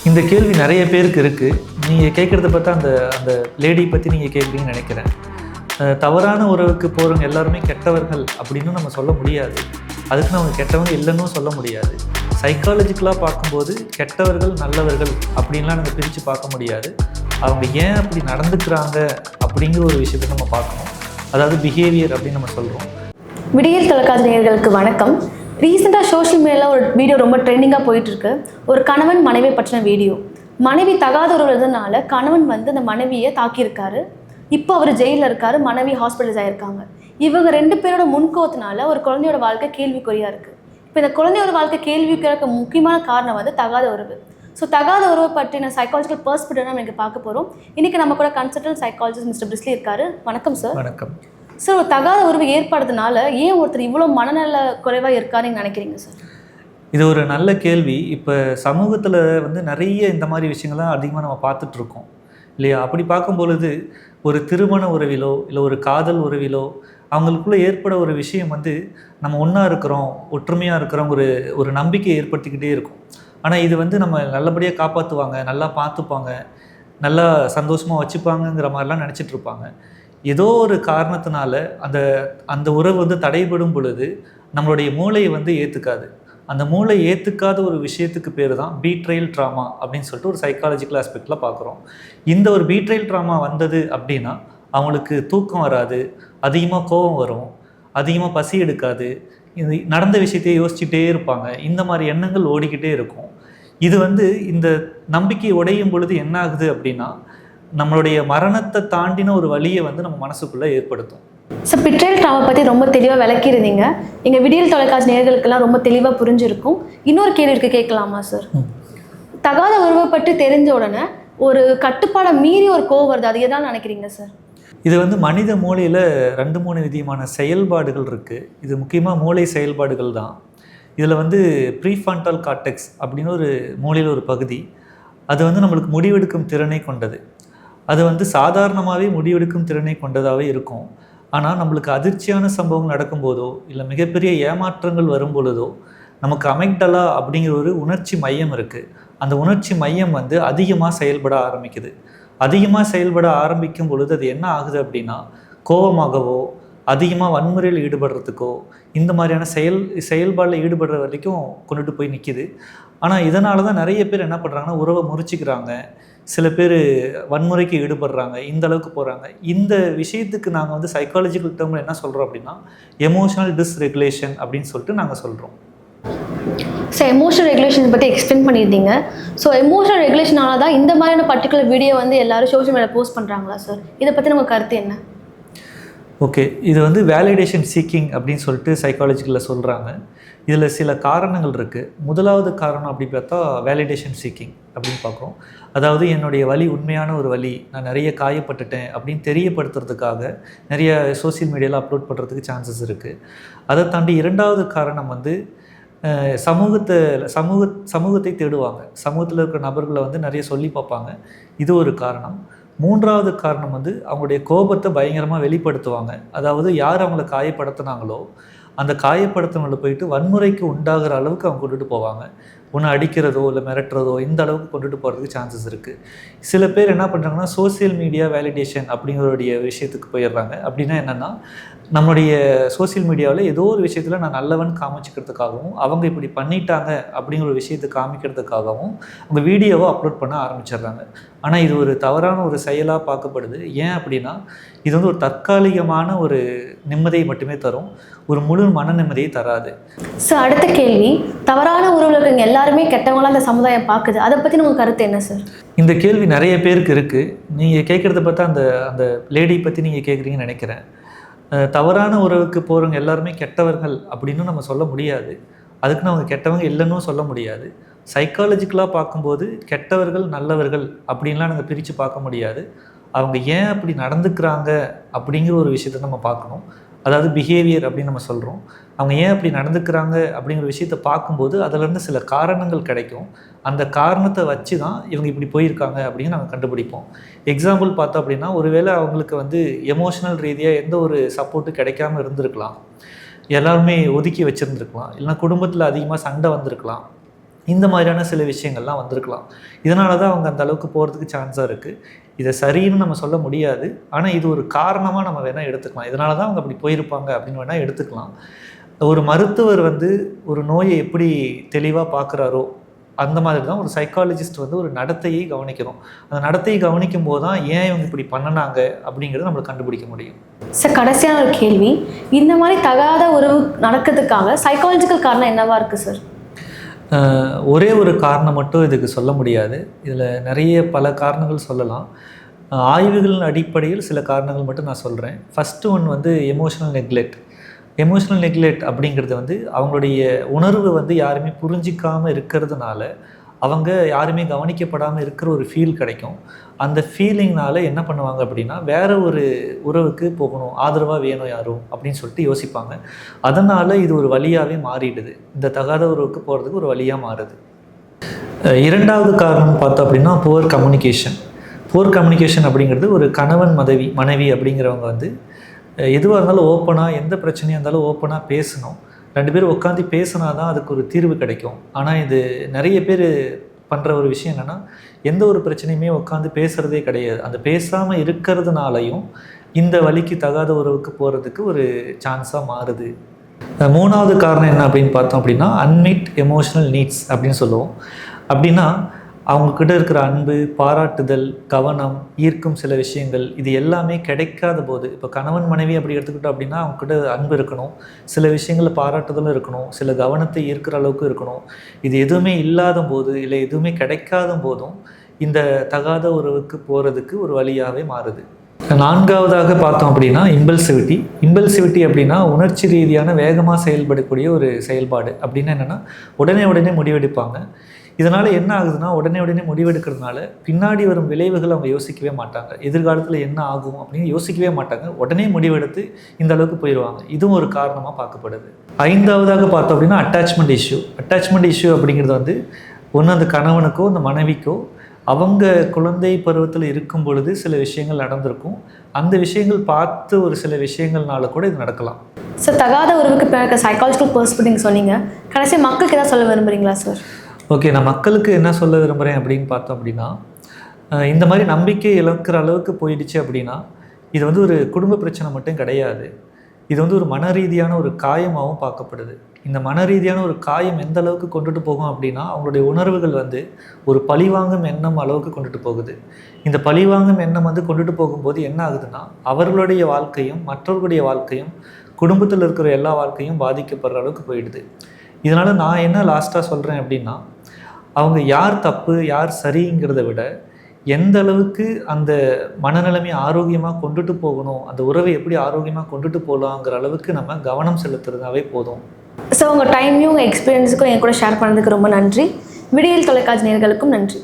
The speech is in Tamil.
இந்த கேள்வி நிறைய பேருக்கு இருக்குது. நீங்கள் கேட்குறத பார்த்தா அந்த அந்த லேடி பற்றி நீங்கள் கேட்குறீங்கன்னு நினைக்கிறேன். தவறான உறவுக்கு போகிறவங்க எல்லாருமே கெட்டவர்கள் அப்படின்னு நம்ம சொல்ல முடியாது. அதுக்கு நம்ம கெட்டவங்க இல்லைன்னு சொல்ல முடியாது. சைக்காலஜிக்கலாக பார்க்கும்போது கெட்டவர்கள் நல்லவர்கள் அப்படின்லாம் நம்ம பிரித்து பார்க்க முடியாது. அவங்க ஏன் அப்படி நடந்துக்கிறாங்க அப்படிங்கிற ஒரு விஷயத்தை நம்ம பார்க்கணும். அதாவது பிஹேவியர் அப்படின்னு நம்ம சொல்கிறோம். விடியல் தொலைக்காட்சி நேயர்களுக்கு வணக்கம். ரீசெண்டாக சோஷியல் மீடியாவில் ஒரு வீடியோ ரொம்ப ட்ரெண்டிங்காக போயிட்டுருக்கு. ஒரு கணவன் மனைவியை பற்றின வீடியோ. மனைவி தகாத ஒரு இதனால கணவன் அந்த மனைவியை தாக்கியிருக்காரு. இப்போ அவர் ஜெயிலில் இருக்காரு, மனைவி ஹாஸ்பிட்டலைஸ் ஆகியிருக்காங்க. இவங்க 2 பேரோட முன்கோத்தினால ஒரு குழந்தையோட வாழ்க்கை கேள்விக்குறியாக இருக்குது. இப்போ இந்த குழந்தையோட வாழ்க்கை கேள்விக்குறியாக முக்கியமான காரணம் தகாத உறவு. ஸோ தகாத உறவை பற்றின சைக்காலஜிக்கல் பெர்ஸ்பெக்டிவ் நம்ம இங்கே பார்க்க போகிறோம். இன்றைக்கி நம்ம கூட கன்சல்டன்ட் சைக்காலஜிஸ்ட் மிஸ்டர் பிரிஸ்லி இருக்காரு. வணக்கம் சார். வணக்கம் சார். ஒரு தகாத உறவு ஏற்படுறதுனால ஏன் ஒருத்தர் இவ்வளோ மனநல குறைவாக இருக்காருன்னு நினைக்கிறீங்க சார்? இது ஒரு நல்ல கேள்வி. இப்போ சமூகத்தில் நிறைய இந்த மாதிரி விஷயங்கள்லாம் அதிகமாக நம்ம பார்த்துட்ருக்கோம் இல்லையா? அப்படி பார்க்கும்பொழுது ஒரு திருமண உறவிலோ இல்லை ஒரு காதல் உறவிலோ அவங்களுக்குள்ளே ஏற்பட ஒரு விஷயம் நம்ம ஒன்றா இருக்கிறோம், ஒற்றுமையாக இருக்கிறோம், ஒரு நம்பிக்கையை ஏற்படுத்திக்கிட்டே இருக்கும். ஆனால் இது நம்ம நல்லபடியாக காப்பாற்றுவாங்க, நல்லா பார்த்துப்பாங்க, நல்லா சந்தோஷமாக வச்சுப்பாங்கங்கிற மாதிரிலாம் நினச்சிட்டு இருப்பாங்க. ஏதோ ஒரு காரணத்தினால அந்த உறவு தடைபடும் பொழுது நம்மளுடைய மூளையை ஏற்றுக்காது. அந்த மூளை ஏற்றுக்காத ஒரு விஷயத்துக்கு பேர் தான் பீட்ரையல் ட்ராமா அப்படின்னு சொல்லிட்டு ஒரு சைக்காலஜிக்கல் ஆஸ்பெக்டில் பார்க்குறோம். இந்த ஒரு பீட்ரையல் ட்ராமா வந்தது அப்படின்னா அவங்களுக்கு தூக்கம் வராது, அதிகமாக கோபம் வரும், அதிகமாக பசி எடுக்காது, இது நடந்த விஷயத்தையே யோசிச்சுட்டே இருப்பாங்க. இந்த மாதிரி எண்ணங்கள் ஓடிக்கிட்டே இருக்கும். இது இந்த நம்பிக்கை உடையும் பொழுது என்ன ஆகுது அப்படின்னா நம்மளுடைய மரணத்தை தாண்டின ஒரு வழியை நம்ம மனசுக்குள்ளே ஏற்படுத்தும். சார், பிட்ரையல் ட்ராமா பற்றி ரொம்ப தெளிவாக விளக்கியிருந்தீங்க. எங்கள் விடியல் தொலைக்காட்சி நேயர்களுக்கெல்லாம் ரொம்ப தெளிவாக புரிஞ்சிருக்கும். இன்னொரு கேள்வி இருக்கு, கேட்கலாமா சார்? தகாத உறவை பற்றி தெரிஞ்ச உடனே ஒரு கட்டுப்பாடை மீறி ஒரு கோவம் வருது, அது எதாவது நினைக்கிறீங்க சார்? இது மனித மூளையில் 2-3 விதமான செயல்பாடுகள் இருக்குது. இது முக்கியமாக மூளை செயல்பாடுகள் தான். இதில் ப்ரீஃப்ரான்டல் கார்டெக்ஸ் அப்படின்னு ஒரு மூளையில் ஒரு பகுதி, அது நம்மளுக்கு முடிவெடுக்கும் திறனை கொண்டது. அது சாதாரணமாகவே முடிவெடுக்கும் திறனை கொண்டதாகவே இருக்கும். ஆனால் நம்மளுக்கு அதிர்ச்சியான சம்பவம் நடக்கும்போதோ இல்லை மிகப்பெரிய ஏமாற்றங்கள் வரும் பொழுதோ நமக்கு அமெக்டலா அப்படிங்கிற ஒரு உணர்ச்சி மையம் இருக்குது. அந்த உணர்ச்சி மையம் அதிகமாக செயல்பட ஆரம்பிக்குது. அதிகமாக செயல்பட ஆரம்பிக்கும் பொழுது அது என்ன ஆகுது அப்படின்னா கோபமாகவோ அதிகமாக வன்முறையில் ஈடுபடுறதுக்கோ இந்த மாதிரியான செயல்பாடில் ஈடுபடுற வரைக்கும் கொண்டுட்டு போய் நிற்கிது. ஆனால் இதனால தான் நிறைய பேர் என்ன பண்ணுறாங்கன்னா உறவை முறிச்சிக்கிறாங்க, சில பேர் வன்முறைக்கு ஈடுபடுறாங்க, இந்த அளவுக்கு போகிறாங்க. இந்த விஷயத்துக்கு நாங்கள் சைக்காலஜிக்கல் டேர்மில் என்ன சொல்கிறோம் அப்படின்னா எமோஷனல் டிஸ்ரெகுலேஷன் அப்படின்னு சொல்லிட்டு நாங்கள் சொல்கிறோம். ஸோ எமோஷனல் ரெகுலேஷன் பற்றி எக்ஸ்பிளைன் பண்ணியிருந்தீங்க. ஸோ எமோஷனல் ரெகுலேஷனால தான் இந்த மாதிரியான பர்டிகுலர் வீடியோ எல்லாரும் சோஷியல் மீடியாவில் போஸ்ட் பண்ணுறாங்களா சார்? இதை பற்றி நம்ம கருத்து என்ன? ஓகே, இது வேலிடேஷன் சீக்கிங் அப்படின்னு சொல்லிட்டு சைக்காலஜிக்கலில் சொல்கிறாங்க. இதில் சில காரணங்கள் இருக்குது. முதலாவது காரணம் அப்படி பார்த்தா வேலிடேஷன் சீக்கிங் அப்படின்னு பார்க்குறோம். அதாவது என்னுடைய வலி உண்மையான ஒரு வலி, நான் நிறைய காயப்பட்டுட்டேன் அப்படின்னு தெரியப்படுத்துறதுக்காக நிறைய சோசியல் மீடியாவில் அப்லோட் பண்ணுறதுக்கு சான்சஸ் இருக்குது. அதை தாண்டி 2வது காரணம் சமூகத்தை தேடுவாங்க. சமூகத்தில் இருக்கிற நபர்களை நிறைய சொல்லி பார்ப்பாங்க. இது ஒரு காரணம். 3வது காரணம் அவங்களுடைய கோபத்தை பயங்கரமாக வெளிப்படுத்துவாங்க. அதாவது யார் அவங்கள காயப்படுத்தினாங்களோ அந்த காயப்படுத்தினவங்களை போயிட்டு வன்முறைக்கு உண்டாகிற அளவுக்கு அவங்க கொண்டுட்டு போவாங்க. ஒன்று அடிக்கிறதோ இல்லை மிரட்டுறதோ இந்த அளவுக்கு கொண்டுட்டு போகிறதுக்கு சான்சஸ் இருக்குது. சில பேர் என்ன பண்ணுறாங்கன்னா சோசியல் மீடியா வேலிடேஷன் அப்படிங்கிறோடைய விஷயத்துக்கு போயிடுறாங்க. அப்படின்னா என்னென்னா நம்மளுடைய சோசியல் மீடியாவில் ஏதோ ஒரு விஷயத்தில் நான் நல்லவன் காமிச்சிக்கிறதுக்காகவும் அவங்க இப்படி பண்ணிட்டாங்க அப்படிங்கிற ஒரு விஷயத்தை காமிக்கிறதுக்காகவும் அவங்க வீடியோவை அப்லோட் பண்ண ஆரம்பிச்சிடுறாங்க. ஆனால் இது ஒரு தவறான ஒரு செயலாக பார்க்கப்படுது. ஏன் அப்படின்னா இது ஒரு தற்காலிகமான ஒரு நிம்மதியை மட்டுமே தரும், ஒரு முழு மன நிம்மதியை தராது. சார், அடுத்த கேள்வி, தவறான உறவுல இருக்கவங்க எல்லாருமே கெட்டவங்களாம் அந்த சமுதாயம் பார்க்குது, அதை பற்றி உங்கள் கருத்து என்ன சார்? இந்த கேள்வி நிறைய பேருக்கு இருக்குது. நீங்கள் கேட்குறத பார்த்தா அந்த லேடி பற்றி நீங்கள் கேட்குறீங்கன்னு நினைக்கிறேன். தவறான உறவுக்கு போகிறவங்க எல்லாருமே கெட்டவர்கள் அப்படின்னு நம்ம சொல்ல முடியாது. அதுக்குன்னு அவங்க கெட்டவங்க இல்லைன்னு சொல்ல முடியாது. சைக்காலஜிக்கலாக பார்க்கும்போது கெட்டவர்கள் நல்லவர்கள் அப்படின்லாம் நாங்கள் பிரித்து பார்க்க முடியாது. அவங்க ஏன் அப்படி நடந்துக்கிறாங்க அப்படிங்கிற ஒரு விஷயத்தை நம்ம பார்க்கணும். அதாவது பிஹேவியர் அப்படின்னு நம்ம சொல்கிறோம். அவங்க ஏன் அப்படி நடந்துக்கிறாங்க அப்படிங்கிற விஷயத்தை பார்க்கும்போது அதிலேருந்து சில காரணங்கள் கிடைக்கும். அந்த காரணத்தை வச்சு தான் இவங்க இப்படி போயிருக்காங்க அப்படின்னு நாங்கள் கண்டுபிடிப்போம். எக்ஸாம்பிள் பார்த்தோம் அப்படின்னா ஒருவேளை அவங்களுக்கு எமோஷனல் ரீதியாக எந்த ஒரு சப்போர்ட்டும் கிடைக்காம இருந்திருக்கலாம், எல்லாருமே ஒதுக்கி வச்சுருந்துருக்கலாம், இல்லைனா குடும்பத்தில் அதிகமாக சண்டை வந்திருக்கலாம், இந்த மாதிரியான சில விஷயங்கள்லாம் வந்திருக்கலாம். இதனால தான் அவங்க அந்த அளவுக்கு போகிறதுக்கு சான்ஸாக இருக்குது. இதை சரின்னு நம்ம சொல்ல முடியாது. ஆனால் இது ஒரு காரணமாக நம்ம வேணால் எடுத்துக்கலாம். இதனால தான் அவங்க அப்படி போயிருப்பாங்க அப்படின்னு வேணால் எடுத்துக்கலாம். ஒரு மருத்துவர் வந்து ஒரு நோயை எப்படி தெளிவாக பார்க்குறாரோ அந்த மாதிரி தான் ஒரு சைக்காலஜிஸ்ட் வந்து ஒரு நடத்தையை கவனிக்கணும். அந்த நடத்தையை கவனிக்கும் போது தான் ஏன் இவங்க இப்படி பண்ணினாங்க அப்படிங்கிறத நம்மளுக்கு கண்டுபிடிக்க முடியும். சார், கடைசியான ஒரு கேள்வி. இந்த மாதிரி தகாத உறவு நடக்கிறதுக்காக சைக்காலஜிக்கல் காரணம் என்னவா இருக்குது சார்? ஒரே ஒரு காரணம் மட்டும் இதுக்கு சொல்ல முடியாது. இதில் நிறைய பல காரணங்கள் சொல்லலாம். ஆய்வுகளின் அடிப்படையில் சில காரணங்கள் மட்டும் நான் சொல்கிறேன். ஃபஸ்ட்டு ஒன் வந்து எமோஷனல் நெக்லெக்ட். எமோஷனல் நெக்லெக்ட் அப்படிங்கிறது வந்து அவங்களுடைய உணர்வு வந்து யாருமே புரிஞ்சிக்காமல் இருக்கிறதுனால அவங்க யாருமே கவனிக்கப்படாமல் இருக்கிற ஒரு ஃபீல் கிடைக்கும். அந்த ஃபீலிங்னால் என்ன பண்ணுவாங்க அப்படின்னா வேறு ஒரு உறவுக்கு போகணும், ஆதரவாக வேணும் யாரும் அப்படின்னு சொல்லிட்டு யோசிப்பாங்க. அதனால் இது ஒரு வழியாகவே மாறிடுது. இந்த தகாத உறவுக்கு போகிறதுக்கு ஒரு வழியாக மாறுது. இரண்டாவது காரணம் பார்த்தோம் அப்படின்னா புவர் கம்யூனிகேஷன். புவர் கம்யூனிகேஷன் அப்படிங்கிறது ஒரு கணவன் மனைவி அப்படிங்கிறவங்க வந்து எதுவாக இருந்தாலும் ஓப்பனாக, எந்த பிரச்சனையாக இருந்தாலும் ஓப்பனாக பேசணும். 2 பேரும் உட்காந்து பேசினா தான் அதுக்கு ஒரு தீர்வு கிடைக்கும். ஆனால் இது நிறைய பேர் பண்ணுற ஒரு விஷயம் என்னென்னா எந்த ஒரு பிரச்சனையுமே உட்காந்து பேசுகிறதே கிடையாது. அந்த பேசாமல் இருக்கிறதுனாலையும் இந்த வழிக்கு தகாத உறவுக்கு போகிறதுக்கு ஒரு சான்ஸாக மாறுது. 3வது காரணம் என்ன அப்படின்னு பார்த்தோம் அப்படின்னா அன்மீட் எமோஷனல் நீட்ஸ் அப்படின்னு சொல்லுவோம். அப்படின்னா அவங்கக்கிட்ட இருக்கிற அன்பு, பாராட்டுதல், கவனம், ஈர்க்கும் சில விஷயங்கள் இது எல்லாமே கிடைக்காத போது, இப்போ கணவன் மனைவி அப்படி எடுத்துக்கிட்டோம் அப்படின்னா அவங்கக்கிட்ட அன்பு இருக்கணும், சில விஷயங்களை பாராட்டுதலும் இருக்கணும், சில கவனத்தை ஈர்க்கிற அளவுக்கு இருக்கணும். இது எதுவுமே இல்லாத போது இல்லை எதுவுமே கிடைக்காத போதும் இந்த தகாத உறவுக்கு போகிறதுக்கு ஒரு வழியாகவே மாறுது. 4வதாக பார்த்தோம் அப்படின்னா இம்பல்சிவிட்டி அப்படின்னா உணர்ச்சி ரீதியான வேகமாக செயல்படக்கூடிய ஒரு செயல்பாடு. அப்படின்னா என்னென்னா உடனே முடிவெடுப்பாங்க. இதனால் என்ன ஆகுதுன்னா உடனே முடிவெடுக்கிறதுனால பின்னாடி வரும் விளைவுகள் அவங்க யோசிக்கவே மாட்டாங்க. எதிர்காலத்தில் என்ன ஆகும் அப்படின்னு யோசிக்கவே மாட்டாங்க. உடனே முடிவெடுத்து இந்த அளவுக்கு போயிடுவாங்க. இதுவும் ஒரு காரணமாக பார்க்கப்படுது. 5வதாக பார்த்தோம் அப்படின்னா அட்டாச்மெண்ட் இஷ்யூ அப்படிங்கிறது வந்து ஒன்று அந்த கணவனுக்கோ அந்த மனைவிக்கோ அவங்க குழந்தை பருவத்தில் இருக்கும் பொழுது சில விஷயங்கள் நடந்திருக்கும். அந்த விஷயங்கள் பார்த்து ஒரு சில விஷயங்கள்னால கூட இது நடக்கலாம். சார், தகாத உறவுக்கு சைக்காலஜிக்கல் பெர்ஸ்பெக்டிவ் சொன்னீங்க. கடைசியாக மக்களுக்கு ஏதாவது சொல்ல விரும்புகிறீங்களா சார்? ஓகே, நான் மக்களுக்கு என்ன சொல்ல விரும்புகிறேன் அப்படின்னு பார்த்தோம் அப்படின்னா இந்த மாதிரி நம்பிக்கை இழக்கிற அளவுக்கு போயிடுச்சு அப்படின்னா இது வந்து ஒரு குடும்ப பிரச்சனை மட்டும் கிடையாது. இது வந்து ஒரு மன ரீதியான ஒரு காயமாகவும் பார்க்கப்படுது. இந்த மன ரீதியான ஒரு காயம் எந்த அளவுக்கு கொண்டுட்டு போகும் அப்படின்னா அவங்களுடைய உணர்வுகள் வந்து ஒரு பழிவாங்கும் எண்ணம் அளவுக்கு கொண்டுட்டு போகுது. இந்த பழிவாங்கும் எண்ணம் வந்து கொண்டுட்டு போகும்போது என்ன ஆகுதுன்னா அவர்களுடைய வாழ்க்கையும் மற்றவர்களுடைய வாழ்க்கையும் குடும்பத்தில் இருக்கிற எல்லா வாழ்க்கையும் பாதிக்கப்படுற அளவுக்கு போயிடுது. இதனால் நான் என்ன லாஸ்ட்டாக சொல்கிறேன் அப்படின்னா அவங்க யார் தப்பு யார் சரிங்கிறத விட எந்த அளவுக்கு அந்த மனநிலைமையை ஆரோக்கியமாக கொண்டுட்டு போகணும், அந்த உறவை எப்படி ஆரோக்கியமாக கொண்டுட்டு போகலாங்கிற அளவுக்கு நம்ம கவனம் செலுத்துறதாவே போதும். ஸோ உங்கள் டைமையும் உங்கள் எக்ஸ்பீரியன்ஸுக்கும் என் கூட ஷேர் பண்ணதுக்கு ரொம்ப நன்றி. விடியல் தொலைக்காட்சி நேயர்களுக்கும் நன்றி.